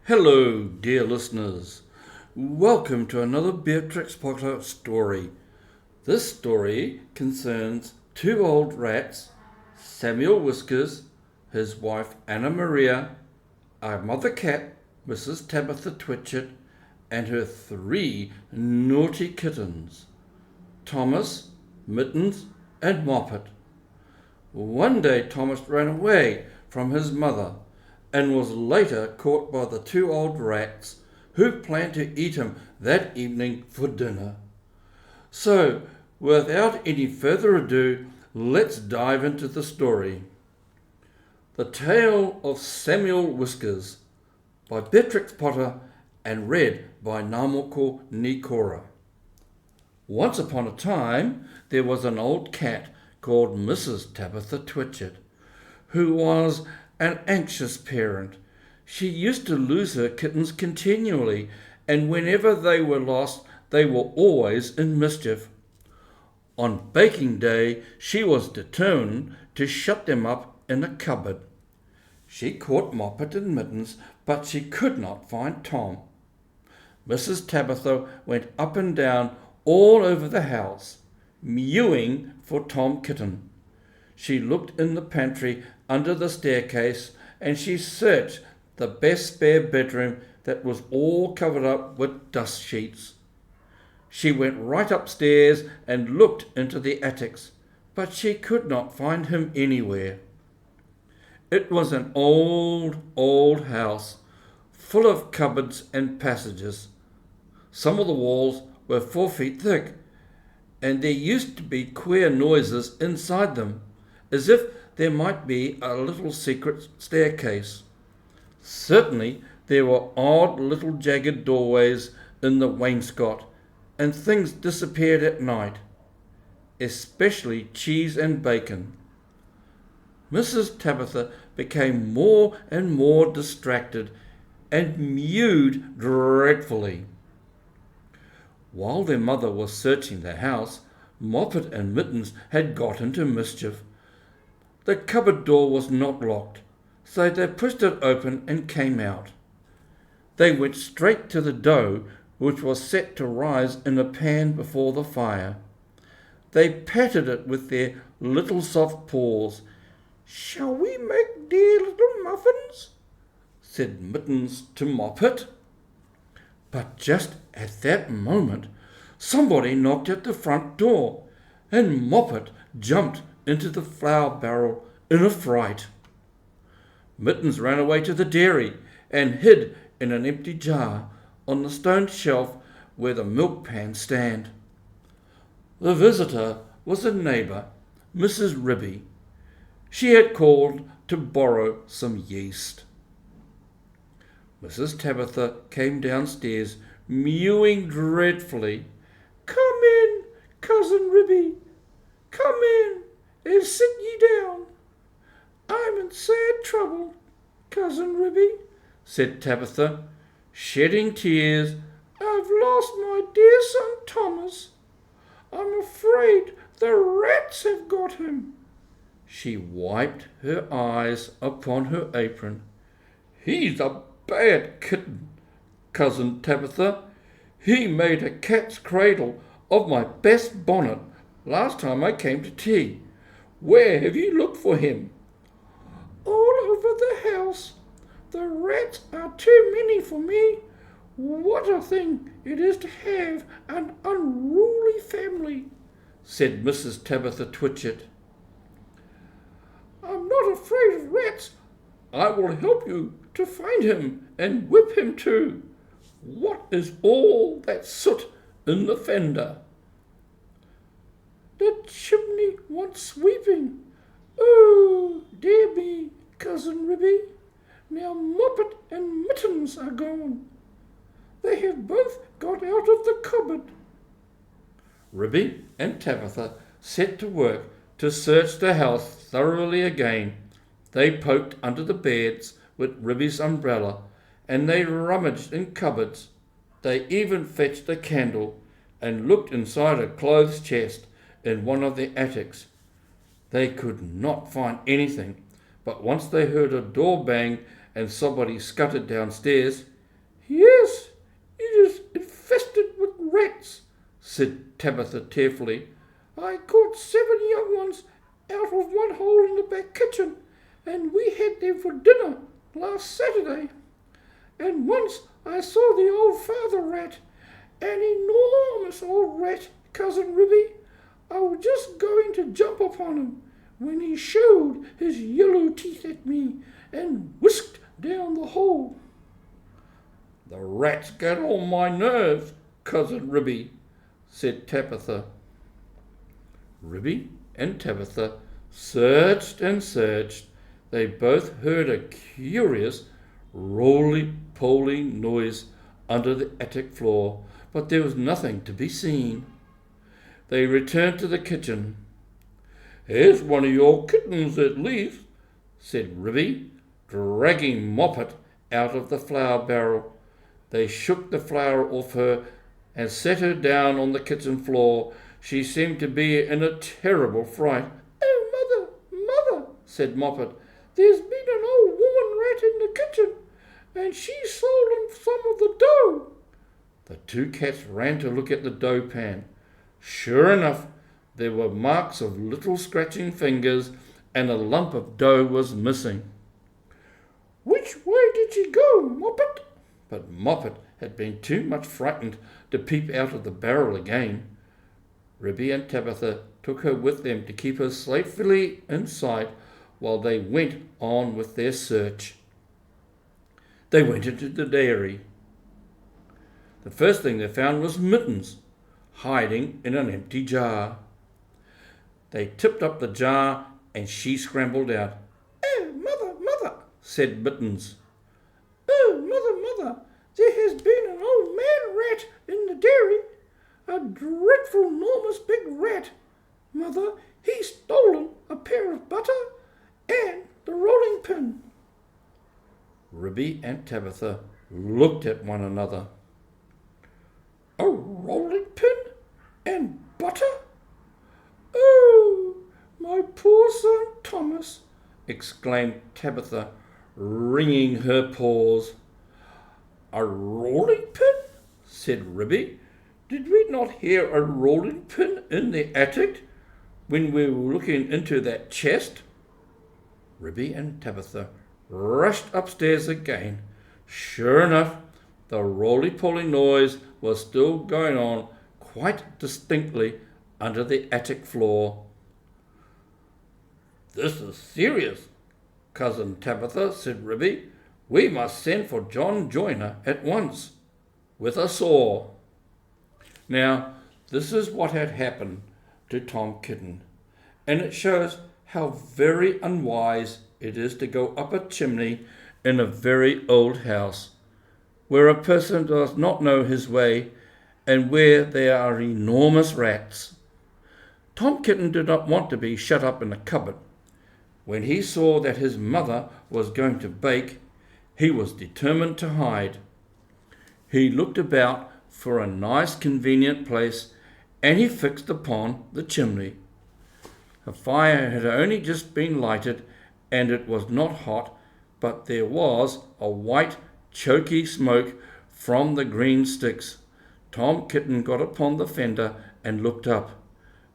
Hello, dear listeners. Welcome to another Beatrix Potter story. This story concerns two old rats, Samuel Whiskers, his wife Anna Maria, our mother cat, Mrs. Tabitha Twitchett, and her three naughty kittens, Thomas, Mittens, and Moppet. One day Thomas ran away from his mother and was later caught by the two old rats who planned to eat him that evening for dinner. So, without any further ado, let's dive into the story. The Tale of Samuel Whiskers by Beatrix Potter and read by Ngamoko Nikora. Once upon a time, there was an old cat called Mrs. Tabitha Twitchett, who was an anxious parent. She used to lose her kittens continually, and whenever they were lost, they were always in mischief. On baking day, she was determined to shut them up in a cupboard. She caught Moppet and Mittens, but she could not find Tom. Mrs. Tabitha went up and down all over the house, mewing for Tom Kitten. She looked in the pantry under the staircase, and she searched the best spare bedroom that was all covered up with dust sheets. She went right upstairs and looked into the attics, but she could not find him anywhere. It was an old house, full of cupboards and passages. Some of the walls were 4 feet thick, and there used to be queer noises inside them, as if there might be a little secret staircase. Certainly there were odd little jagged doorways in the wainscot, and things disappeared at night, especially cheese and bacon. Mrs. Tabitha became more and more distracted and mewed dreadfully. While their mother was searching the house, Moppet and Mittens had got into mischief. The cupboard door was not locked, so they pushed it open and came out. They went straight to the dough, which was set to rise in a pan before the fire. They patted it with their little soft paws. "Shall we make dear little muffins?" said Mittens to Moppet. But just at that moment, somebody knocked at the front door, and Moppet jumped into the flour barrel in a fright. Mittens ran away to the dairy and hid in an empty jar on the stone shelf where the milk pans stand. The visitor was a neighbour, Mrs. Ribby. She had called to borrow some yeast. Mrs. Tabitha came downstairs, mewing dreadfully. "Come in, Cousin Ribby, come in and sit ye down. I'm in sad trouble, Cousin Ribby," said Tabitha, shedding tears. "I've lost my dear son Thomas. I'm afraid the rats have got him." She wiped her eyes upon her apron. "He's a bad kitten, Cousin Tabitha. He made a cat's cradle of my best bonnet last time I came to tea. Where have you looked for him?" "All over the house. The rats are too many for me. What a thing it is to have an unruly family," said Mrs. Tabitha Twitchett. "I'm not afraid of rats. I will help you to find him and whip him too. What is all that soot in the fender?" "The chimney wants sweeping. Oh, dear me, Cousin Ribby. Now Moppet and Mittens are gone. They have both got out of the cupboard." Ribby and Tabitha set to work to search the house thoroughly again. They poked under the beds with Ribby's umbrella, and they rummaged in cupboards. They even fetched a candle and looked inside a clothes chest in one of the attics. They could not find anything, but once they heard a door bang and somebody scuttered downstairs. said Tabitha tearfully. "I caught 7 young ones out of one hole in the back kitchen, and we had them for dinner last Saturday. And once I saw the old father rat, an enormous old rat, Cousin Ribby. I was just going to jump upon him when he showed his yellow teeth at me and whisked down the hole." "The rats get on my nerves, Cousin Ribby," said Tabitha. Ribby and Tabitha searched and searched. They both heard a curious roly-poly noise under the attic floor, but there was nothing to be seen. They returned to the kitchen. "Here's one of your kittens at least," said Ribby, dragging Moppet out of the flour barrel. They shook the flour off her and set her down on the kitchen floor. She seemed to be in a terrible fright. "Oh, mother," said Moppet, "there's been an old woman rat in the kitchen, and she's stolen some of the dough." The two cats ran to look at the dough pan. Sure enough, there were marks of little scratching fingers, and a lump of dough was missing. "Which way did she go, Moppet?" But Moppet had been too much frightened to peep out of the barrel again. Ribby and Tabitha took her with them to keep her safely in sight while they went on with their search. They went into the dairy. The first thing they found was Mittens, hiding in an empty jar. They tipped up the jar and she scrambled out. "Oh, mother," said Mittens. "Oh, mother, there has been an old man rat in the dairy. A dreadful enormous big rat. Mother, he's stolen a pair of butter and the rolling pin." Ribby and Tabitha looked at one another. "A rolling pin and butter? Oh, my poor son Thomas," exclaimed Tabitha, wringing her paws. "A rolling pin?" said Ribby. "Did we not hear a rolling pin in the attic when we were looking into that chest?" Ribby and Tabitha rushed upstairs again. Sure enough, the roly-poly noise was still going on quite distinctly under the attic floor. "This is serious, Cousin Tabitha," said Ribby. "We must send for John Joyner at once, with a saw." Now, this is what had happened to Tom Kitten, and it shows how very unwise it is to go up a chimney in a very old house, where a person does not know his way and where there are enormous rats. Tom Kitten did not want to be shut up in a cupboard. When he saw that his mother was going to bake, he was determined to hide. He looked about for a nice convenient place, and he fixed upon the chimney. A fire had only just been lighted, and it was not hot, but there was a white, choky smoke from the green sticks. Tom Kitten got upon the fender and looked up.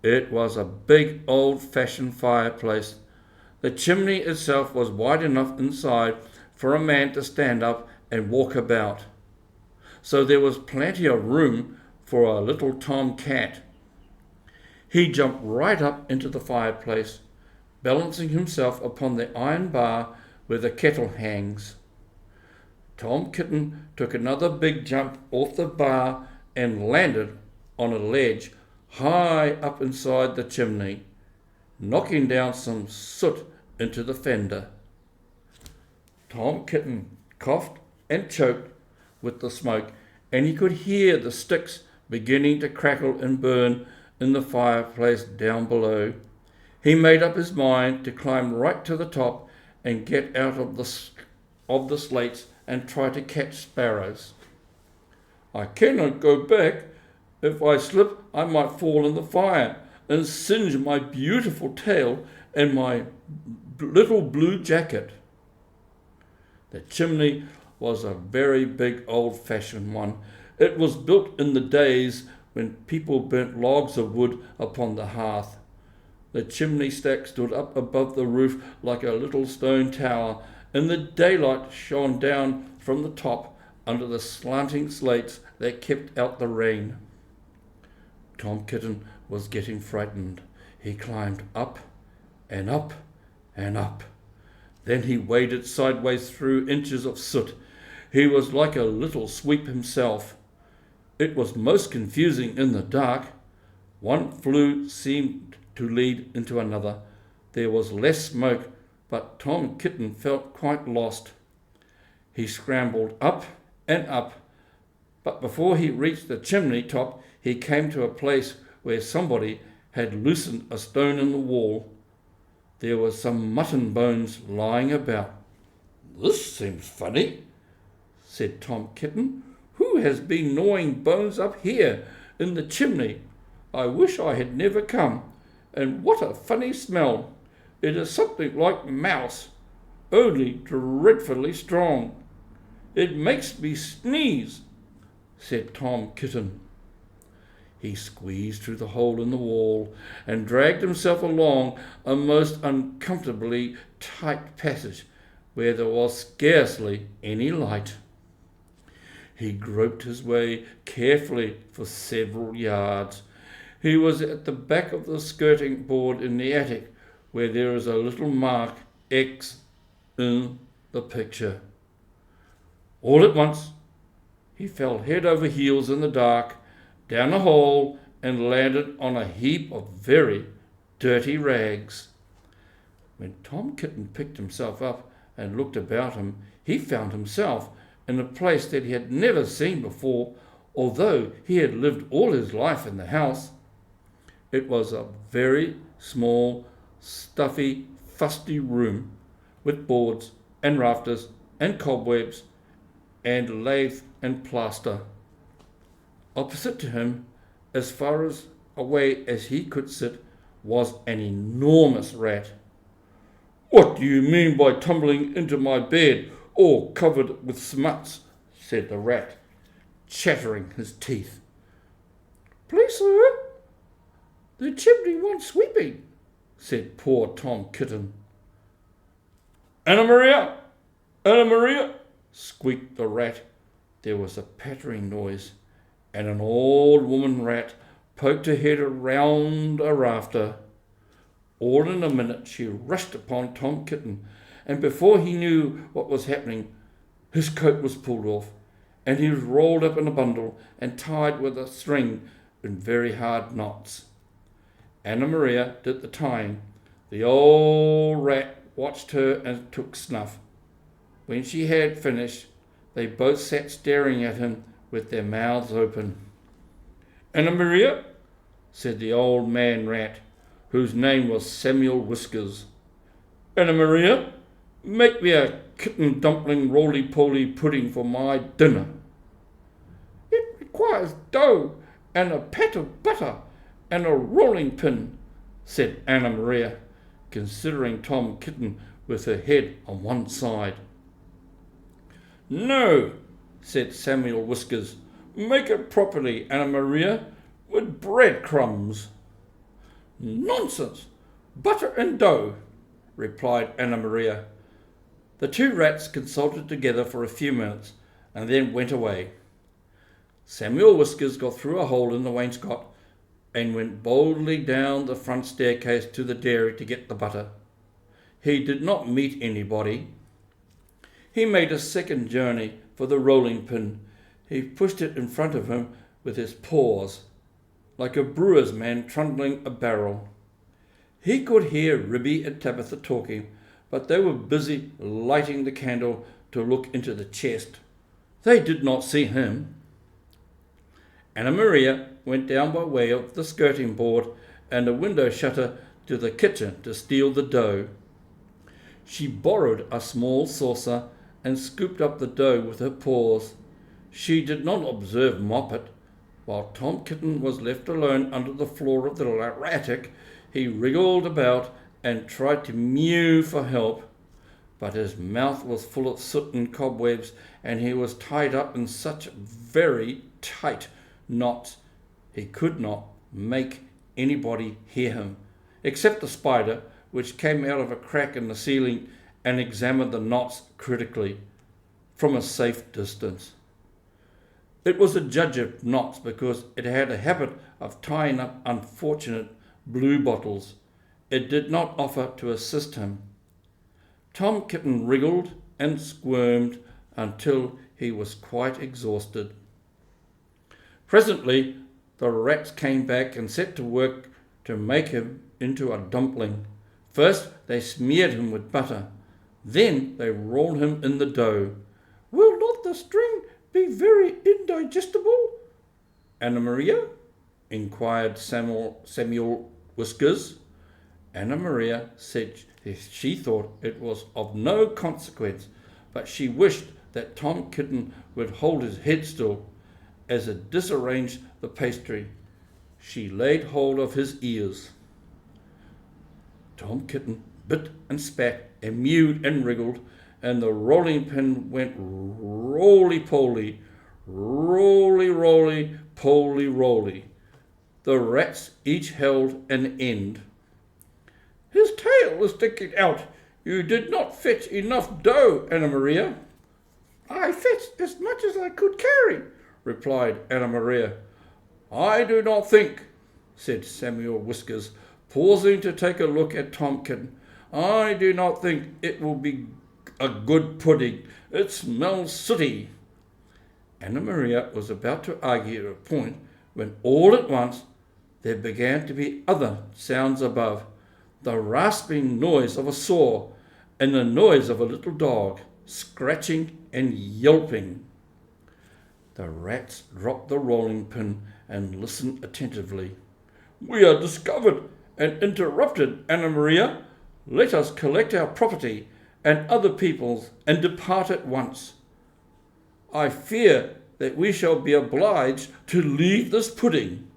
It was a big old-fashioned fireplace. The chimney itself was wide enough inside for a man to stand up and walk about, so there was plenty of room for a little tom cat. He jumped right up into the fireplace, balancing himself upon the iron bar where the kettle hangs. Tom Kitten took another big jump off the bar and landed on a ledge high up inside the chimney, knocking down some soot into the fender. Tom Kitten coughed and choked with the smoke, and he could hear the sticks beginning to crackle and burn in the fireplace down below. He made up his mind to climb right to the top and get out of the slates and try to catch sparrows. "I cannot go back. If I slip, I might fall in the fire and singe my beautiful tail and my little blue jacket." The chimney was a very big old-fashioned one. It was built in the days when people burnt logs of wood upon the hearth. The chimney stack stood up above the roof like a little stone tower, and the daylight shone down from the top under the slanting slates that kept out the rain. Tom Kitten was getting frightened. He climbed up and up and up. Then he waded sideways through inches of soot. He was like a little sweep himself. It was most confusing in the dark. One flue seemed to lead into another. There was less smoke, but Tom Kitten felt quite lost. He scrambled up and up, but before he reached the chimney top, he came to a place where somebody had loosened a stone in the wall. There were some mutton bones lying about. "This seems funny," said Tom Kitten. "Who has been gnawing bones up here in the chimney? I wish I had never come. And what a funny smell! It is something like mouse, only dreadfully strong. It makes me sneeze," said Tom Kitten. He squeezed through the hole in the wall and dragged himself along a most uncomfortably tight passage where there was scarcely any light. He groped his way carefully for several yards. He was at the back of the skirting board in the attic, where there is a little mark X in the picture. All at once, he fell head over heels in the dark, down a hole, and landed on a heap of very dirty rags. When Tom Kitten picked himself up and looked about him, he found himself in a place that he had never seen before, although he had lived all his life in the house. It was a very small, stuffy, fusty room with boards and rafters and cobwebs and lath and plaster. Opposite to him, as far away as he could sit, was an enormous rat. "What do you mean by tumbling into my bed, all covered with smuts?" said the rat, chattering his teeth. "Please, sir, the chimney wants sweeping," said poor Tom Kitten. "Anna Maria! Anna Maria!" squeaked the rat. There was a pattering noise, and an old woman rat poked her head around a rafter. All in a minute she rushed upon Tom Kitten, and before he knew what was happening, his coat was pulled off, and he was rolled up in a bundle and tied with a string in very hard knots. Anna Maria did the tying. The old rat watched her and took snuff. When she had finished, they both sat staring at him with their mouths open. "Anna Maria," said the old man rat, whose name was Samuel Whiskers. "Anna Maria, make me a kitten dumpling roly-poly pudding for my dinner." "It requires dough and a pat of butter and a rolling pin," said Anna Maria, considering Tom Kitten with her head on one side. "No," said Samuel Whiskers. "Make it properly, Anna Maria, with breadcrumbs." "Nonsense! Butter and dough," replied Anna Maria. The two rats consulted together for a few minutes and then went away. Samuel Whiskers got through a hole in the wainscot and went boldly down the front staircase to the dairy to get the butter. He did not meet anybody. He made a second journey for the rolling pin. He pushed it in front of him with his paws, like a brewer's man trundling a barrel. He could hear Ribby and Tabitha talking, but they were busy lighting the candle to look into the chest. They did not see him. Anna Maria went down by way of the skirting board and a window shutter to the kitchen to steal the dough. She borrowed a small saucer and scooped up the dough with her paws. She did not observe Moppet. While Tom Kitten was left alone under the floor of the attic, he wriggled about and tried to mew for help, but his mouth was full of soot and cobwebs, and he was tied up in such very tight knots He could not make anybody hear him, except the spider, which came out of a crack in the ceiling and examined the knots critically from a safe distance. It was a judge of knots because it had a habit of tying up unfortunate blue bottles. It did not offer to assist him. Tom Kitten wriggled and squirmed until he was quite exhausted. Presently, the rats came back and set to work to make him into a dumpling. First, they smeared him with butter. Then they rolled him in the dough. "Will not the string be very indigestible, Anna Maria?" inquired Samuel Whiskers. Anna Maria said she thought it was of no consequence, but she wished that Tom Kitten would hold his head still, as it disarranged the pastry. She laid hold of his ears. Tom Kitten bit and spat and mewed and wriggled, and the rolling pin went roly-poly, roly-roly, poly-roly. The rats each held an end. "His tail is sticking out. You did not fetch enough dough, Anna Maria." "I fetched as much as I could carry," replied Anna Maria. "I do not think," said Samuel Whiskers, pausing to take a look at Tom Kitten, "I do not think it will be a good pudding. It smells sooty." Anna Maria was about to argue a point when all at once there began to be other sounds above, the rasping noise of a saw and the noise of a little dog scratching and yelping. The rats dropped the rolling pin and listened attentively. "We are discovered and interrupted, Anna Maria. Let us collect our property and other people's and depart at once. I fear that we shall be obliged to leave this pudding.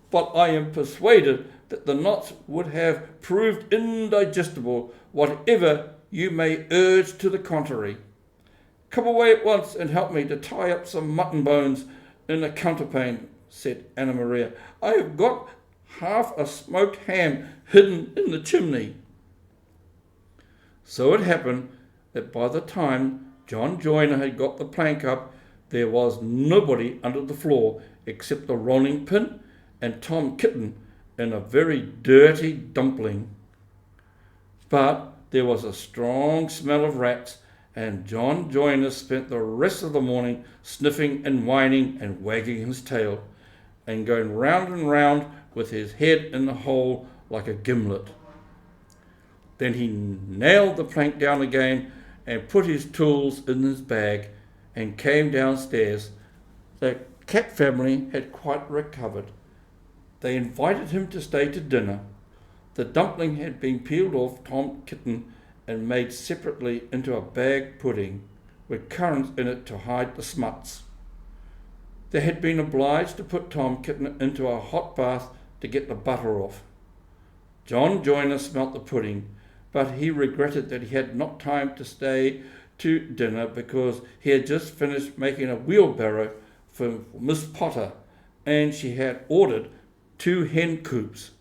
But I am persuaded that the knots would have proved indigestible, whatever you may urge to the contrary. Come away at once and help me to tie up some mutton bones in a counterpane," said Anna Maria. "I have got half a smoked ham hidden in the chimney." So it happened that by the time John Joiner had got the plank up, there was nobody under the floor except the rolling pin and Tom Kitten in a very dirty dumpling. But there was a strong smell of rats, and John Joiner spent the rest of the morning sniffing and whining and wagging his tail, and going round and round with his head in the hole like a gimlet. Then he nailed the plank down again and put his tools in his bag and came downstairs. The cat family had quite recovered. They invited him to stay to dinner. The dumpling had been peeled off Tom Kitten and made separately into a bag pudding with currants in it to hide the smuts. They had been obliged to put Tom Kitten into a hot bath to get the butter off. John Joiner smelt the pudding, but he regretted that he had not time to stay to dinner because he had just finished making a wheelbarrow for Miss Potter, and she had ordered 2 hen coops.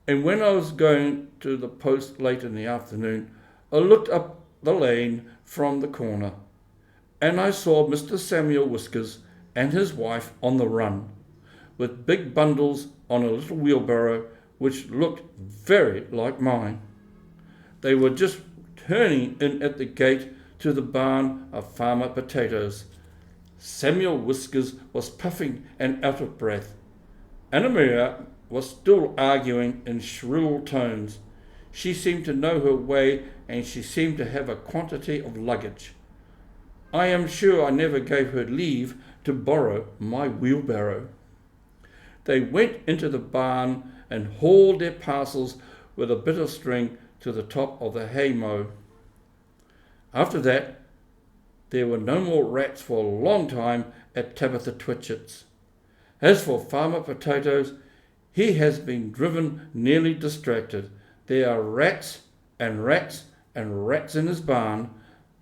And when I was going to the post late in the afternoon, I looked up the lane from the corner, and I saw Mr. Samuel Whiskers and his wife on the run, with big bundles on a little wheelbarrow which looked very like mine. They were just turning in at the gate to the barn of Farmer Potatoes. Samuel Whiskers was puffing and out of breath. Anna Maria was still arguing in shrill tones. She seemed to know her way, and she seemed to have a quantity of luggage. I am sure I never gave her leave to borrow my wheelbarrow. They went into the barn and hauled their parcels with a bit of string to the top of the haymow. After that, there were no more rats for a long time at Tabitha Twitchett's. As for Farmer Potatoes, he has been driven nearly distracted. There are rats and rats and rats in his barn.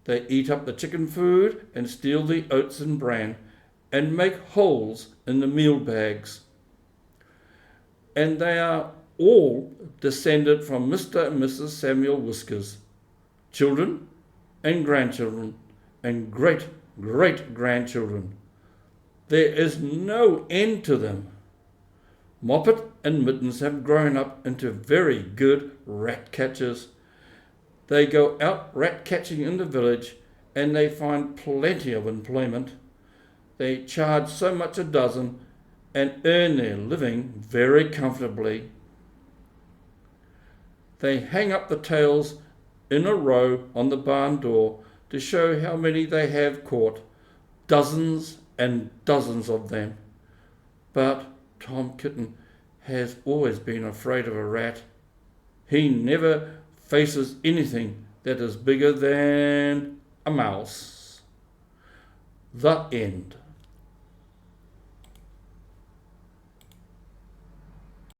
They eat up the chicken food and steal the oats and bran, and make holes in the meal bags. And they are all descended from Mr. and Mrs. Samuel Whiskers, children and grandchildren and great-great-grandchildren. There is no end to them. Moppet and Mittens have grown up into very good rat catchers. They go out rat catching in the village and they find plenty of employment. They charge so much a dozen and earn their living very comfortably. They hang up the tails in a row on the barn door to show how many they have caught, dozens and dozens of them. But Tom Kitten has always been afraid of a rat. He never faces anything that is bigger than a mouse. The end.